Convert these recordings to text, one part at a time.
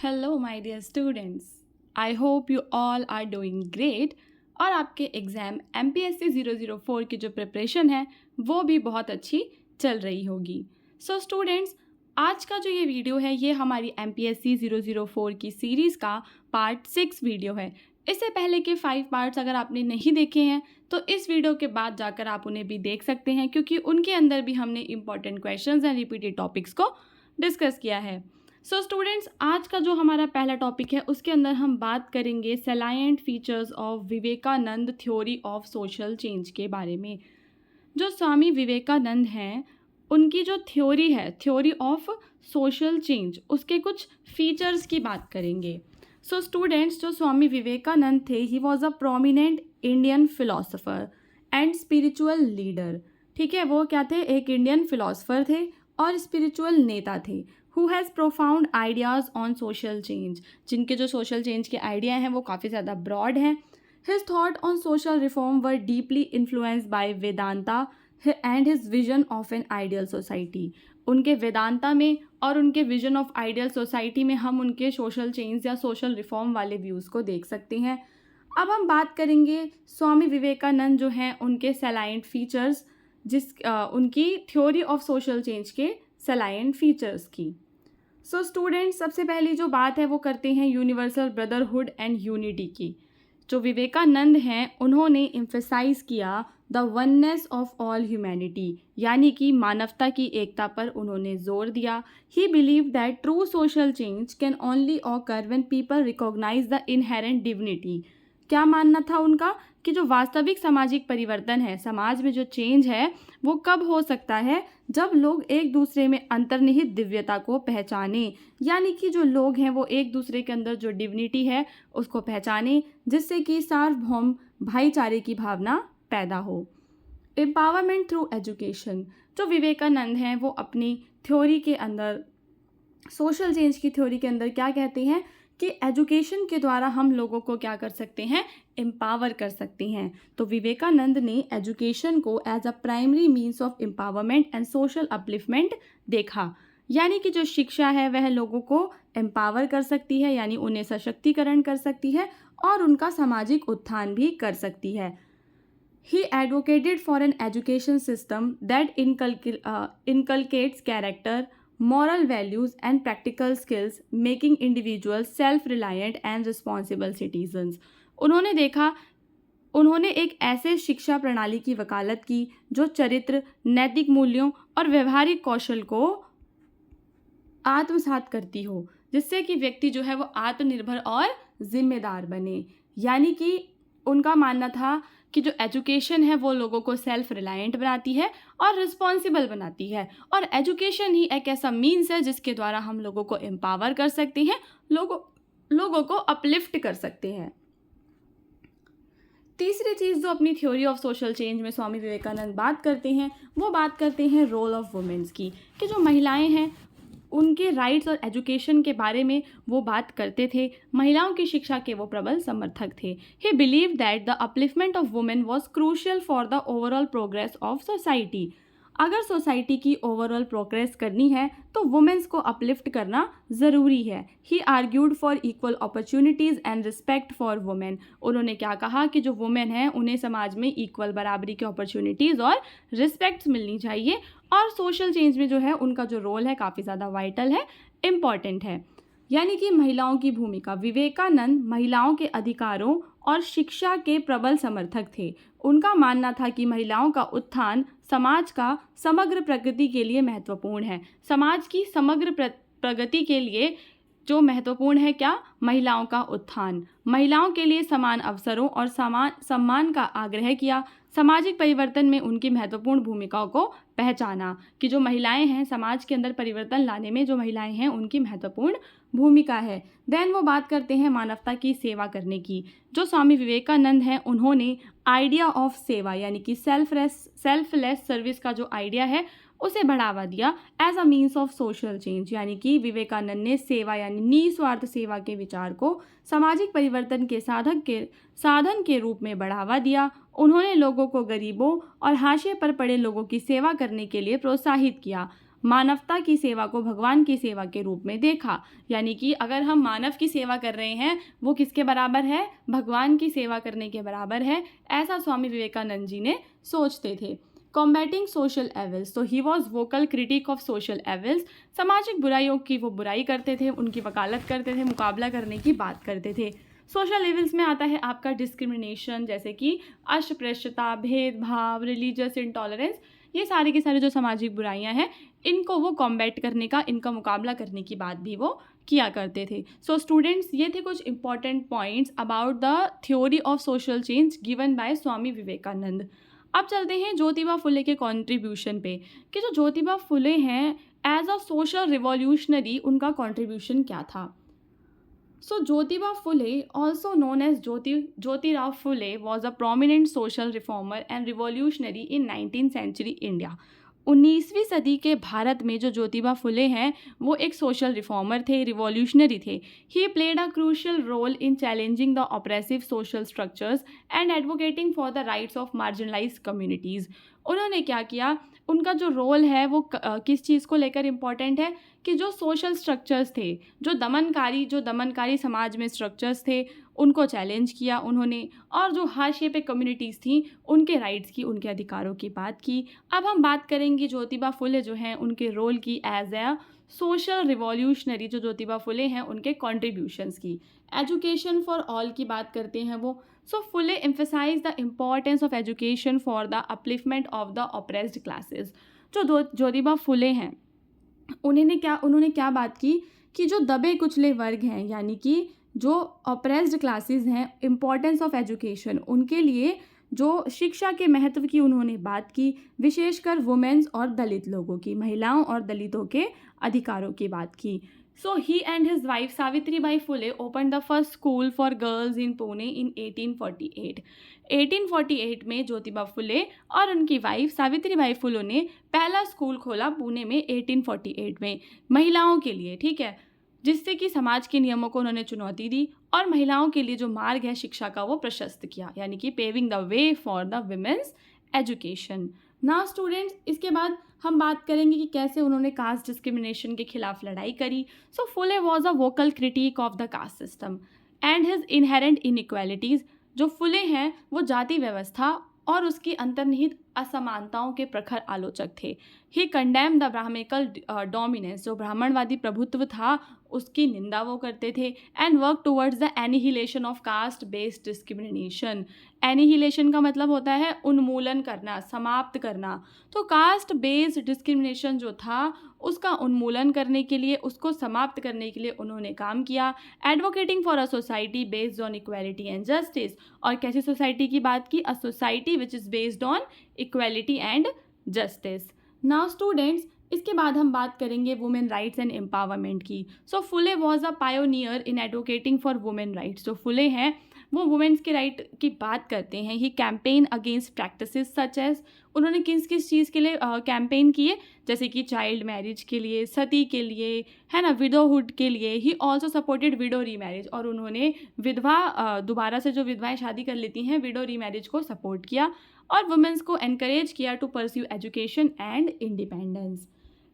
Hello my dear students, I hope you all are doing great और आपके exam MPSC 004 की जो preparation है वो भी बहुत अच्छी चल रही होगी। सो स्टूडेंट्स, आज का जो ये वीडियो है ये हमारी MPSC 004 की सीरीज़ का पार्ट 6 वीडियो है। इससे पहले के 5 पार्ट्स अगर आपने नहीं देखे हैं तो इस वीडियो के बाद जाकर आप उन्हें भी देख सकते हैं, क्योंकि उनके अंदर भी हमने important questions and repeated topics को डिस्कस किया है। सो स्टूडेंट्स, आज का जो हमारा पहला टॉपिक है उसके अंदर हम बात करेंगे salient features of Vivekananda theory of social change के बारे में। जो स्वामी विवेकानंद हैं उनकी जो थ्योरी है, थ्योरी ऑफ सोशल चेंज, उसके कुछ फीचर्स की बात करेंगे। सो स्टूडेंट्स, जो स्वामी विवेकानंद थे, he was a prominent Indian philosopher and spiritual leader. ठीक है, वो क्या थे? एक इंडियन फिलोसोफर थे और स्पिरिचुअल नेता थे। Who has profound ideas on social change, जिनके जो सोशल चेंज के आइडिया हैं वो काफ़ी ज़्यादा ब्रॉड हैं। His thought on social reform were deeply influenced by Vedanta and his vision of an ideal society. उनके वेदांता में और उनके विजन ऑफ आइडियल सोसाइटी में हम उनके सोशल चेंज या सोशल रिफॉर्म वाले व्यूज़ को देख सकते हैं। अब हम बात करेंगे स्वामी विवेकानंद जो हैं उनके सैलाइएंट फीचर्स, उनकी थ्योरी ऑफ सोशल चेंज के सैलाइएंट फीचर्स की। सो स्टूडेंट्स, सबसे पहली जो बात है वो करते हैं यूनिवर्सल ब्रदरहुड एंड यूनिटी की। जो विवेकानंद हैं उन्होंने एम्फेसाइज किया the oneness of all humanity, यानी कि मानवता की एकता पर उन्होंने जोर दिया। He believe that true social change can only occur when people recognise the inherent divinity. क्या मानना था उनका कि जो वास्तविक सामाजिक परिवर्तन है, समाज में जो चेंज है, वो कब हो सकता है? जब लोग एक दूसरे में अंतर्निहित दिव्यता को पहचाने, यानी कि जो लोग हैं वो एक दूसरे के अंदर जो डिविनिटी है उसको पहचाने, जिससे कि सार्वभौम भाईचारे की भावना पैदा हो। एम्पावरमेंट थ्रू एजुकेशन, जो विवेकानंद हैं वो अपनी थ्योरी के अंदर, सोशल चेंज की थ्योरी के अंदर क्या कहते हैं कि एजुकेशन के द्वारा हम लोगों को क्या कर सकते हैं? एम्पावर कर सकते हैं। तो विवेकानंद ने एजुकेशन को as a primary means of empowerment and social upliftment देखा, यानी कि जो शिक्षा है वह लोगों को एम्पावर कर सकती है, यानी उन्हें सशक्तिकरण कर सकती है और उनका सामाजिक उत्थान भी कर सकती है। He advocated for an education system that inculcates character, moral values and practical skills, making individuals self-reliant and responsible citizens. उन्होंने एक ऐसे शिक्षा प्रणाली की वकालत की जो चरित्र, नैतिक मूल्यों और व्यवहारिक कौशल को आत्मसात करती हो, जिससे कि व्यक्ति जो है वो आत्मनिर्भर और जिम्मेदार बने। यानी कि उनका मानना था कि जो एजुकेशन है वो लोगों को सेल्फ रिलायंट बनाती है और रिस्पॉन्सिबल बनाती है, और एजुकेशन ही एक ऐसा मीन्स है जिसके द्वारा हम लोगों को एम्पावर कर सकते हैं, लोगों को अपलिफ्ट कर सकते हैं। तीसरी चीज़ जो अपनी थ्योरी ऑफ सोशल चेंज में स्वामी विवेकानंद बात करते हैं वो बात करते हैं रोल ऑफ वुमेन्स की, कि जो महिलाएं हैं उनके राइट्स और एजुकेशन के बारे में वो बात करते थे। महिलाओं की शिक्षा के वो प्रबल समर्थक थे। He believe that the upliftment of women was crucial for the overall progress of society. अगर सोसाइटी की ओवरऑल प्रोग्रेस करनी है तो वुमेन्स को अपलिफ्ट करना ज़रूरी है। He argued for equal opportunities and respect for women. उन्होंने क्या कहा कि जो वुमेन हैं उन्हें समाज में इक्वल बराबरी की अपॉर्चुनिटीज़ और रिस्पेक्ट्स मिलनी चाहिए, और सोशल चेंज में जो है उनका जो रोल है काफ़ी ज़्यादा वाइटल है, इम्पॉर्टेंट है। यानी कि महिलाओं की भूमिका, विवेकानंद महिलाओं के अधिकारों और शिक्षा के प्रबल समर्थक थे। उनका मानना था कि महिलाओं का उत्थान समाज का समग्र प्रगति के लिए महत्वपूर्ण है। समाज की समग्र प्रगति के लिए जो महत्वपूर्ण है क्या? महिलाओं का उत्थान। महिलाओं के लिए समान अवसरों और सम्मान का आग्रह किया। सामाजिक परिवर्तन में उनकी महत्वपूर्ण भूमिकाओं को पहचाना कि जो महिलाएं हैं समाज के अंदर परिवर्तन लाने में, जो महिलाएं हैं उनकी महत्वपूर्ण भूमिका है। देन वो बात करते हैं मानवता की सेवा करने की। जो स्वामी विवेकानंद हैं उन्होंने आइडिया ऑफ सेवा, यानी कि सेल्फलेस सर्विस का जो आइडिया है उसे बढ़ावा दिया as a means of social change. यानी कि विवेकानंद ने सेवा यानी निस्वार्थ सेवा के विचार को सामाजिक परिवर्तन के साधन के रूप में बढ़ावा दिया। उन्होंने लोगों को गरीबों और हाशिए पर पड़े लोगों की सेवा करने के लिए प्रोत्साहित किया। मानवता की सेवा को भगवान की सेवा के रूप में देखा। यानी कि अगर हम मानव की सेवा कर रहे हैं वो किसके बराबर है, भगवान की सेवा करने के बराबर है, ऐसा स्वामी विवेकानंद जी ने सोचते थे। कॉम्बैटिंग सोशल एविल्स, तो he was vocal critic of social evils. सामाजिक बुराइयों की वो बुराई करते थे, उनकी वकालत करते थे, मुकाबला करने की बात करते थे। सोशल एविल्स में आता है आपका डिस्क्रिमिनेशन, जैसे कि अस्पृश्यता, भेदभाव, रिलीजियस इंटॉलरेंस, ये सारी की सारी जो सामाजिक बुराइयां हैं इनको वो कॉम्बैट करने का, इनका मुकाबला करने की बात भी वो किया करते थे। सो स्टूडेंट्स, ये थे कुछ important points about the theory of social change given by Swami Vivekananda. अब चलते हैं ज्योतिबा फुले के कॉन्ट्रीब्यूशन पे, कि जो ज्योतिबा फुले हैं एज अ सोशल रिवॉल्यूशनरी उनका कॉन्ट्रीब्यूशन क्या था। So Jyotiba Phule, also known as Jyotirao Phule, was a prominent social reformer and revolutionary in 19th century India. 19वीं सदी के भारत में जो ज्योतिबा फुले हैं वो एक सोशल रिफॉर्मर थे, रिवॉल्यूशनरी थे। He played a crucial role in challenging the oppressive social structures and advocating for the rights of marginalised communities. उन्होंने क्या किया, उनका जो रोल है वो किस चीज़ को लेकर इम्पॉर्टेंट है कि जो सोशल स्ट्रक्चर्स थे, जो दमनकारी समाज में स्ट्रक्चर्स थे उनको चैलेंज किया उन्होंने, और जो हाशिए पे कम्युनिटीज़ थी उनके राइट्स की, उनके अधिकारों की बात की। अब हम बात करेंगे ज्योतिबा फुले जो हैं उनके रोल की एज ए सोशल रिवॉल्यूशनरी, जो ज्योतिबा फुले हैं उनके कॉन्ट्रीब्यूशंस की। एजुकेशन फॉर ऑल की बात करते हैं वो। So Phule emphasise the importance of education for the upliftment of the oppressed classes. जो ज्योतिबा फुले हैं उन्होंने क्या बात की कि जो दबे कुचले वर्ग हैं, यानी कि जो ऑप्रेस्ड क्लासेस हैं, इम्पॉर्टेंस ऑफ एजुकेशन, उनके लिए जो शिक्षा के महत्व की उन्होंने बात की, विशेषकर वुमेन्स और दलित लोगों की, महिलाओं और दलितों के अधिकारों की बात की। So he and his wife Savitribai Phule open the first school for girls in Pune in 1848। 1848 में ज्योतिबा फुले और उनकी वाइफ सावित्रीबाई फुले ने पहला स्कूल खोला पुणे में 1848 में महिलाओं के लिए, ठीक है, जिससे कि समाज के नियमों को उन्होंने चुनौती दी और महिलाओं के लिए जो मार्ग है शिक्षा का वो प्रशस्त किया, यानी कि paving the way for the women's education. Now students, इसके बाद हम बात करेंगे कि कैसे उन्होंने कास्ट डिस्क्रिमिनेशन के खिलाफ लड़ाई करी। So Phule was a vocal critic of the caste system and his inherent inequalities. जो फुले हैं वो जाति व्यवस्था और उसकी अंतर्निहित असमानताओं के प्रखर आलोचक थे। ही कंडेम द ब्राह्मणिकल डोमिनेंस, जो ब्राह्मणवादी प्रभुत्व था उसकी निंदा वो करते थे, and work towards the annihilation of caste based discrimination. Annihilation का मतलब होता है उन्मूलन करना, समाप्त करना। तो कास्ट बेस्ड डिस्क्रिमिनेशन जो था उसका उन्मूलन करने के लिए, उसको समाप्त करने के लिए उन्होंने काम किया। Advocating for a society based on equality and justice, और कैसी सोसाइटी की बात की, a society which is based on equality and justice. Now students, इसके बाद हम बात करेंगे वुमेन राइट्स एंड एम्पावरमेंट की। So Phule was a pioneer in advocating for women rights. जो फुले हैं वो वुमेन्स के राइट की बात करते हैं। He campaign against practices such as, उन्होंने किस किस चीज़ के लिए कैंपेन किए, जैसे कि चाइल्ड मैरिज के लिए, सती के लिए, है ना, विडोहुड के लिए। He also supported window remarriage, और उन्होंने विधवा दोबारा से जो विधवाएं शादी कर लेती हैं विडो रीमैरिज को सपोर्ट किया, और वुमेन्स को एनकरेज किया to pursue education and independence.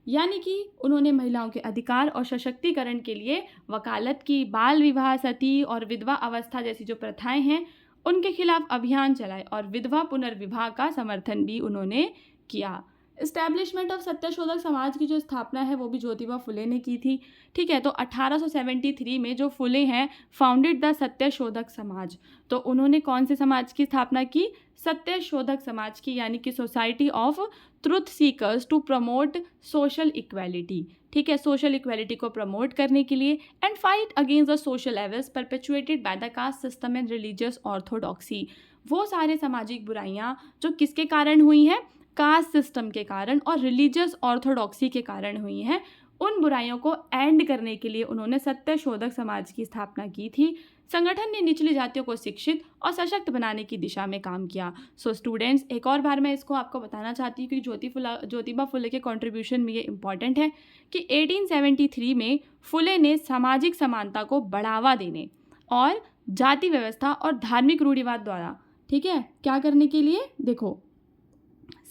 यानी कि उन्होंने महिलाओं के अधिकार और सशक्तिकरण के लिए वकालत की, बाल विवाह, सती और विधवा अवस्था जैसी जो प्रथाएं हैं उनके खिलाफ अभियान चलाए, और विधवा पुनर्विवाह का समर्थन भी उन्होंने किया। इस्टेब्लिशमेंट ऑफ सत्यशोधक समाज की जो स्थापना है वो भी ज्योतिबा फुले ने की थी, ठीक है। तो 1873 में जो फुले हैं फाउंडेड द सत्यशोधक समाज। तो उन्होंने कौन से समाज की स्थापना की, सत्यशोधक समाज की, यानी कि society of truth seekers to promote social equality, ठीक है, सोशल इक्वालिटी को प्रमोट करने के लिए, and fight against the social evils perpetuated by the caste system and religious orthodoxy. वो सारे सामाजिक बुराइयाँ जो किसके कारण हुई हैं, कास्ट सिस्टम के कारण और रिलीजियस ऑर्थोडॉक्सी के कारण हुई हैं, उन बुराइयों को एंड करने के लिए उन्होंने सत्यशोधक समाज की स्थापना की थी। संगठन ने निचली जातियों को शिक्षित और सशक्त बनाने की दिशा में काम किया। सो स्टूडेंट्स, एक और बार मैं इसको आपको बताना चाहती हूँ कि ज्योतिबा फुले के कंट्रीब्यूशन में ये इंपॉर्टेंट है कि 1873 में फुले ने सामाजिक समानता को बढ़ावा देने और जाति व्यवस्था और धार्मिक रूढ़िवाद द्वारा, ठीक है, क्या करने के लिए, देखो,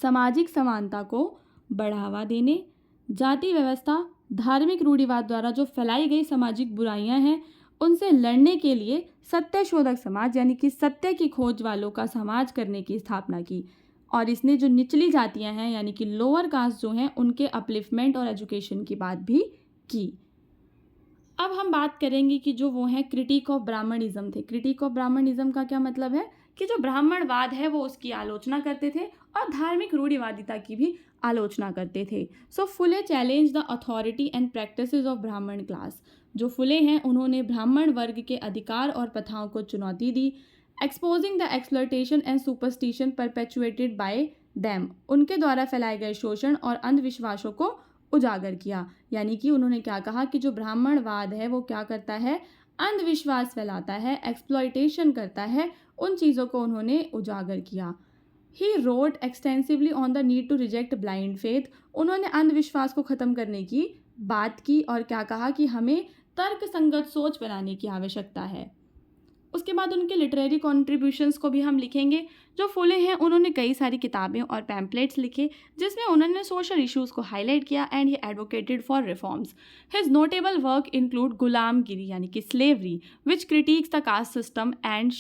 सामाजिक समानता को बढ़ावा देने, जाति व्यवस्था, धार्मिक रूढ़िवाद द्वारा जो फैलाई गई सामाजिक बुराइयां हैं उनसे लड़ने के लिए सत्य शोधक समाज यानी कि सत्य की खोज वालों का समाज करने की स्थापना की। और इसने जो निचली जातियां हैं यानी कि लोअर कास्ट जो हैं उनके अपलिफ्टमेंट और एजुकेशन की बात भी की। अब हम बात करेंगे कि जो वो हैं क्रिटिक ऑफ ब्राह्मणिज्म थे। क्रिटिक ऑफ ब्राह्मणिज्म का क्या मतलब है कि जो ब्राह्मणवाद है वो उसकी आलोचना करते थे और धार्मिक रूढ़िवादिता की भी आलोचना करते थे। So Phule challenge the authority and practices of Brahmin class. जो फुले हैं उन्होंने ब्राह्मण वर्ग के अधिकार और प्रथाओं को चुनौती दी। Exposing the exploitation and superstition perpetuated by them. उनके द्वारा फैलाए गए शोषण और अंधविश्वासों को उजागर किया। यानी कि उन्होंने क्या कहा कि जो ब्राह्मणवाद है वो क्या करता है, अंधविश्वास फैलाता है, एक्सप्लॉयटेशन करता है, उन चीज़ों को उन्होंने उजागर किया। He wrote extensively on the need to reject blind faith. उन्होंने अंधविश्वास को ख़त्म करने की बात की और क्या कहा कि हमें तर्क संगत सोच बनाने की आवश्यकता है। उसके बाद उनके लिटरेरी कॉन्ट्रीब्यूशंस को भी हम लिखेंगे। जो फुले हैं उन्होंने कई सारी किताबें और पैम्पलेट्स लिखे जिसमें उन्होंने सोशल इश्यूज़ को हाईलाइट किया and he advocated for reforms. His notable work include Gulamgiri यानी कि slavery which critics the caste system and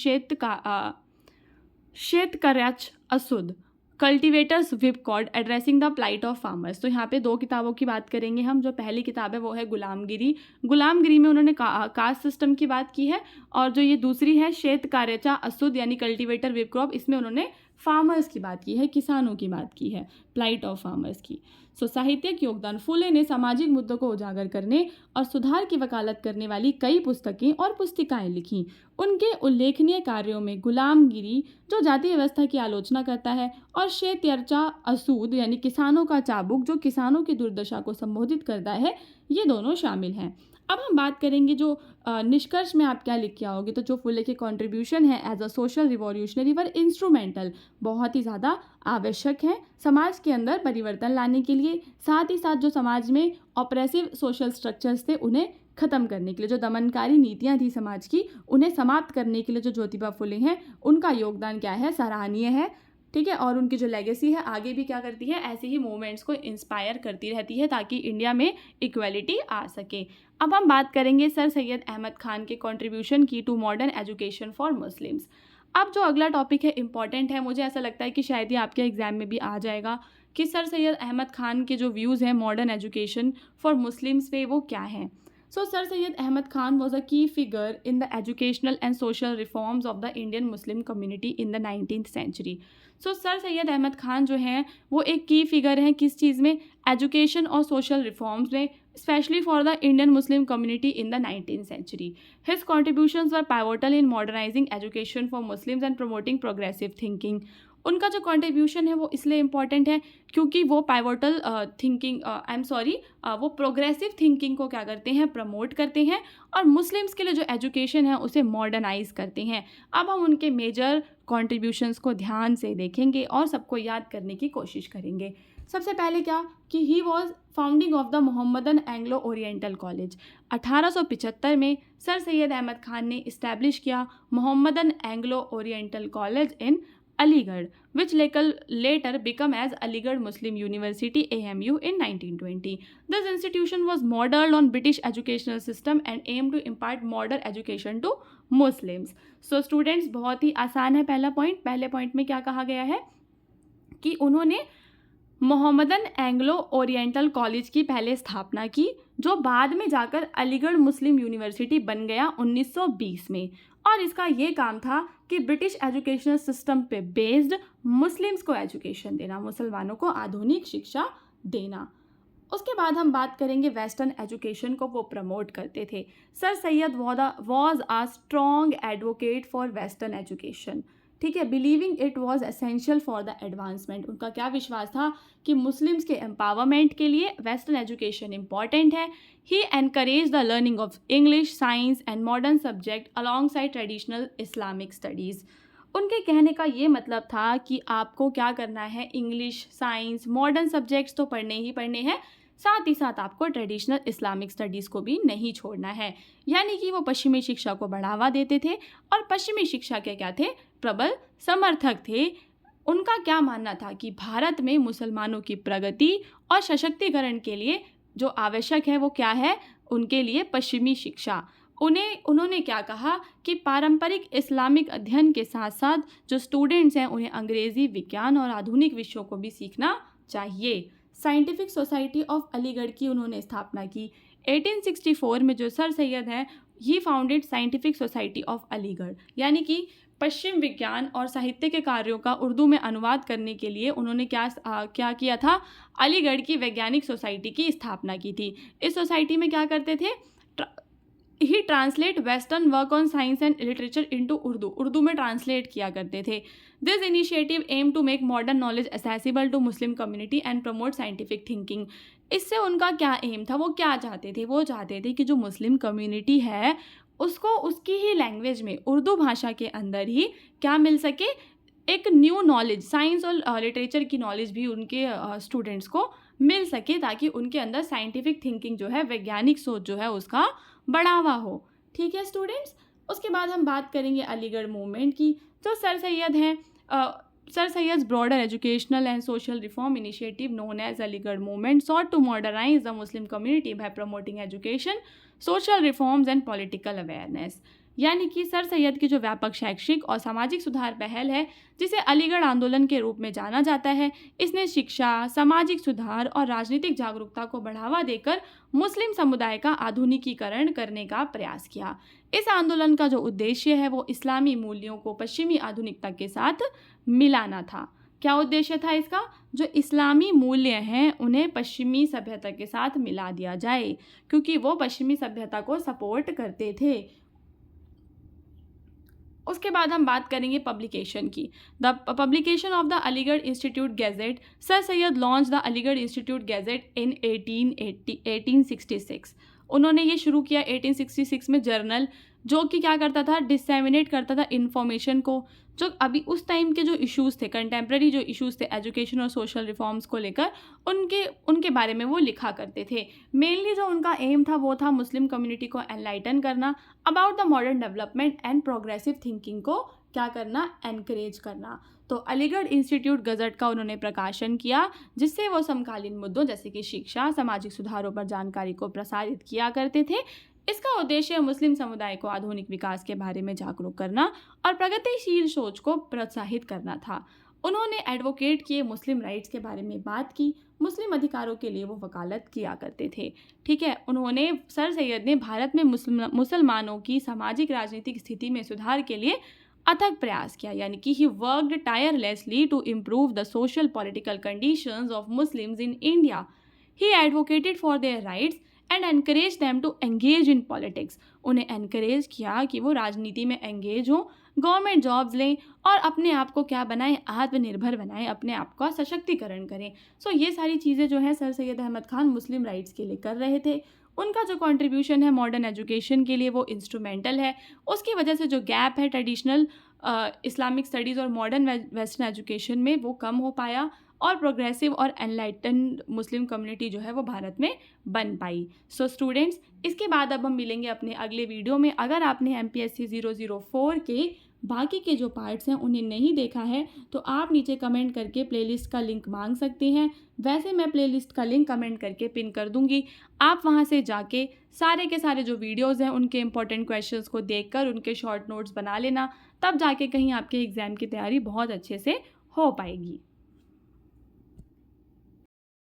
Shetkaryacha Asud cultivators whipcord addressing the plight of farmers. तो यहाँ पे दो किताबों की बात करेंगे हम। जो पहली किताब है वो है गुलामगिरी। गुलामगिरी में उन्होंने कास्ट सिस्टम की बात की है और जो ये दूसरी है शेतकार्यचा असुद यानी कल्टिवेटर विप क्रॉप, इसमें उन्होंने फार्मर्स की बात की है, किसानों की बात की है, प्लाइट ऑफ फार्मर्स की। सो साहित्यिक योगदान। फुले ने सामाजिक मुद्दों को उजागर करने और सुधार की वकालत करने वाली कई पुस्तकें और पुस्तिकाएं लिखीं। उनके उल्लेखनीय कार्यों में गुलामगिरी जो जाति व्यवस्था की आलोचना करता है और शेतयर्चा असूद यानी किसानों का चाबुक जो किसानों की दुर्दशा को संबोधित करता है, ये दोनों शामिल हैं। अब हम बात करेंगे जो निष्कर्ष में आप क्या लिख के आओगे। तो जो फुले के कंट्रीब्यूशन है as a social revolutionary were instrumental, बहुत ही ज़्यादा आवश्यक है समाज के अंदर परिवर्तन लाने के लिए, साथ ही साथ जो समाज में ऑपरेसिव सोशल स्ट्रक्चर्स थे उन्हें ख़त्म करने के लिए, जो दमनकारी नीतियाँ थी समाज की उन्हें समाप्त करने के लिए जो ज्योतिबा फुले हैं उनका योगदान क्या है, सराहनीय है। ठीक है, और उनकी जो लेगेसी है आगे भी क्या करती है, ऐसे ही मूवमेंट्स को इंस्पायर करती रहती है ताकि इंडिया में इक्वलिटी आ सके। अब हम बात करेंगे सर सैयद अहमद खान के कंट्रीब्यूशन की to modern education for Muslims. अब जो अगला टॉपिक है इंपॉर्टेंट है, मुझे ऐसा लगता है कि शायद ये आपके एग्जाम में भी आ जाएगा कि सर सैयद अहमद खान के जो व्यूज़ हैं मॉडर्न एजुकेशन फॉर मुस्लिम्स पे वो क्या हैं। So, Sir Syed Ahmad Khan was a key figure in the educational and social reforms of the Indian Muslim community in the 19th century. So, Sir Syed Ahmad Khan जो हैं वो एक की figure हैं किस चीज़ में, एजुकेशन और social reforms में, especially for the Indian Muslim community in the 19th century. His contributions were pivotal in modernizing education for Muslims and promoting progressive thinking. उनका जो कंट्रीब्यूशन है वो इसलिए इम्पॉर्टेंट है क्योंकि वो पाइवोटल वो प्रोग्रेसिव थिंकिंग को क्या करते हैं, प्रमोट करते हैं और मुस्लिम्स के लिए जो एजुकेशन है उसे मॉडर्नाइज करते हैं। अब हम उनके मेजर कंट्रीब्यूशंस को ध्यान से देखेंगे और सबको याद करने की कोशिश करेंगे। सबसे पहले क्या कि he was founding of the Mohammedan Anglo oriental college. 1875 में सर सैयद अहमद खान ने इस्टेब्लिश किया Mohammedan Anglo oriental college in Aligarh, which later became as Aligarh Muslim University AMU in 1920. This institution was modeled on British educational system and aimed to impart modern education to Muslims. So students, बहुत ही आसान है पहला point. पहले point में क्या कहा गया है कि उन्होंने मोहम्मदन एंग्लो ओरिएंटल कॉलेज की पहले स्थापना की जो बाद में जाकर अलीगढ़ मुस्लिम यूनिवर्सिटी बन गया 1920 में। और इसका ये काम था कि ब्रिटिश एजुकेशनल सिस्टम पे बेस्ड मुस्लिम्स को एजुकेशन देना, मुसलमानों को आधुनिक शिक्षा देना। उसके बाद हम बात करेंगे वेस्टर्न एजुकेशन को वो प्रमोट करते थे। Sir Syed was a strong advocate for western education. ठीक है, believing it was essential for the advancement. उनका क्या विश्वास था कि मुस्लिम्स के एम्पावरमेंट के लिए वेस्टर्न एजुकेशन इंपॉर्टेंट है। He encourage the learning of English, science and modern subject alongside traditional Islamic studies. उनके कहने का ये मतलब था कि आपको क्या करना है, इंग्लिश, साइंस, मॉडर्न सब्जेक्ट्स तो पढ़ने ही पढ़ने हैं, साथ ही साथ आपको ट्रेडिशनल इस्लामिक स्टडीज़ को भी नहीं छोड़ना है। यानी कि वो पश्चिमी शिक्षा को बढ़ावा देते थे और पश्चिमी शिक्षा के क्या थे, प्रबल समर्थक थे। उनका क्या मानना था कि भारत में मुसलमानों की प्रगति और सशक्तिकरण के लिए जो आवश्यक है वो क्या है, उनके लिए पश्चिमी शिक्षा। उन्होंने क्या कहा कि पारंपरिक इस्लामिक अध्ययन के साथ साथ जो स्टूडेंट्स हैं उन्हें अंग्रेज़ी, विज्ञान और आधुनिक विषयों को भी सीखना चाहिए। साइंटिफिक सोसाइटी ऑफ अलीगढ़ की उन्होंने स्थापना की। 1864 में जो सर सैयद हैं, he founded scientific society of Aligarh, यानी कि पश्चिम विज्ञान और साहित्य के कार्यों का उर्दू में अनुवाद करने के लिए उन्होंने क्या किया था, अलीगढ़ की वैज्ञानिक सोसाइटी की स्थापना की थी। इस सोसाइटी में क्या करते थे, he translate western work on science and literature into Urdu में ट्रांसलेट किया करते थे। This initiative aim to make modern knowledge accessible to Muslim community and promote scientific thinking. इससे उनका क्या एम था, वो क्या चाहते थे, वो चाहते थे कि जो मुस्लिम कम्युनिटी है उसको उसकी ही लैंग्वेज में, उर्दू भाषा के अंदर ही क्या मिल सके, एक न्यू नॉलेज, साइंस और लिटरेचर की नॉलेज भी उनके स्टूडेंट्स को मिल सके, ताकि उनके अंदर साइंटिफिक थिंकिंग जो है, वैज्ञानिक सोच जो है उसका बढ़ावा हो। ठीक है स्टूडेंट्स, उसके बाद हम बात करेंगे अलीगढ़ मूवमेंट की। जो सर सैयद हैं, Sir Syed's broader educational and social reform initiative known as Aligarh movement sought to modernise the Muslim community by promoting education, social reforms and political awareness. यानी कि सर सैयद की जो व्यापक शैक्षिक और सामाजिक सुधार पहल है, जिसे अलीगढ़ आंदोलन के रूप में जाना जाता है, इसने शिक्षा, सामाजिक सुधार और राजनीतिक जागरूकता को बढ़ावा देकर मुस्लिम समुदाय का आधुनिकीकरण करने का प्रयास किया। इस आंदोलन का जो उद्देश्य है वो इस्लामी मूल्यों को पश्चिमी आधुनिकता के साथ मिलाना था। क्या उद्देश्य था इसका, जो इस्लामी मूल्य हैं उन्हें पश्चिमी सभ्यता के साथ मिला दिया जाए, क्योंकि वो पश्चिमी सभ्यता को सपोर्ट करते थे। उसके बाद हम बात करेंगे पब्लिकेशन की। The publication of the Aligarh institute gazette, Sir Syed launch the Aligarh institute gazette in 1866। उन्होंने ये शुरू किया 1866 में जर्नल, जो कि क्या करता था, डिसैमिनेट करता था इन्फॉर्मेशन को, जो अभी उस टाइम के जो इश्यूज़ थे, कंटेम्प्रेरी जो इश्यूज़ थे एजुकेशन और सोशल रिफॉर्म्स को लेकर, उनके बारे में वो लिखा करते थे। मेनली जो उनका एम था वो था मुस्लिम कम्युनिटी को एनलाइटन करना, about the modern development and progressive thinking को क्या करना, एनकरेज करना। तो अलीगढ़ इंस्टीट्यूट गजट का उन्होंने प्रकाशन किया, जिससे वो समकालीन मुद्दों जैसे कि शिक्षा, सामाजिक सुधारों पर जानकारी को प्रसारित किया करते थे। इसका उद्देश्य मुस्लिम समुदाय को आधुनिक विकास के बारे में जागरूक करना और प्रगतिशील सोच को प्रोत्साहित करना था। उन्होंने एडवोकेट किए मुस्लिम राइट्स के बारे में बात की, मुस्लिम अधिकारों के लिए वो वकालत किया करते थे। ठीक है, उन्होंने, सर सैयद ने भारत में मुसलमानों की सामाजिक राजनीतिक स्थिति में सुधार के लिए अथक प्रयास किया, यानी कि he worked tirelessly to improve the social political conditions of Muslims in India. He advocated for their rights and encourage them to engage in politics. उन्हें एनकरेज किया कि वो राजनीति में एंगेज हों, गवर्नमेंट जॉब्स लें और अपने आप को क्या बनाएं, आत्मनिर्भर बनाएं, अपने आप का सशक्तिकरण करें। सो ये सारी चीज़ें जो है सर सैयद अहमद खान मुस्लिम राइट्स के लिए कर रहे थे। उनका जो कंट्रीब्यूशन है मॉडर्न एजुकेशन के लिए वो इंस्ट्रूमेंटल है। उसकी वजह से जो गैप है ट्रेडिशनल इस्लामिक स्टडीज़ और मॉडर्न वेस्टर्न एजुकेशन में वो कम हो पाया, और प्रोग्रेसिव और एनलाइटन मुस्लिम कम्युनिटी जो है वो भारत में बन पाई। सो स्टूडेंट्स, इसके बाद अब हम मिलेंगे अपने अगले वीडियो में। अगर आपने MPSC 004 के बाकी के जो पार्ट्स हैं उन्हें नहीं देखा है तो आप नीचे कमेंट करके प्लेलिस्ट का लिंक मांग सकते हैं। वैसे मैं प्लेलिस्ट का लिंक कमेंट करके पिन कर दूंगी, आप वहां से जाके सारे के सारे जो वीडियोस हैं उनके इंपॉर्टेंट क्वेश्चंस को देखकर उनके शॉर्ट नोट्स बना लेना, तब जाके कहीं आपके एग्ज़ाम की तैयारी बहुत अच्छे से हो पाएगी।